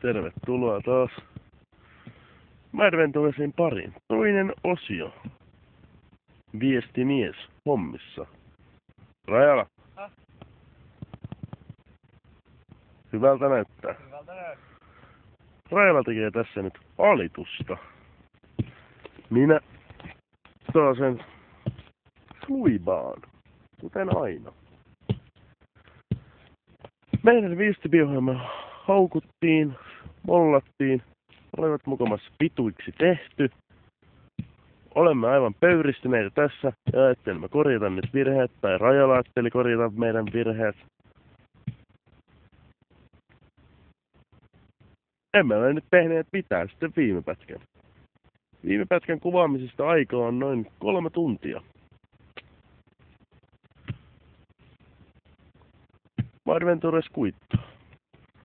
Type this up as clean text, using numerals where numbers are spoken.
Tervetuloa taas Madventuresin parin. Toinen osio. Viestimies hommissa. Rajala. Hyvältä näyttää. Hyvältä näyttää. Rajala tekee tässä nyt alitusta. Minä saan sen suibaan, kuten aina. Meidän viestibiohjelma haukuttiin, mollattiin, olivat mukamassa pituiksi tehty. Olemme aivan pöyristyneitä tässä ja ajattelemme korjata nyt virheet, tai Rajala ajatteli korjata meidän virheet. Emme ole nyt tehneet mitään sitten viime pätkän. Viime pätkän kuvaamisesta aikaa on noin 3 tuntia. Madventures kuittaa.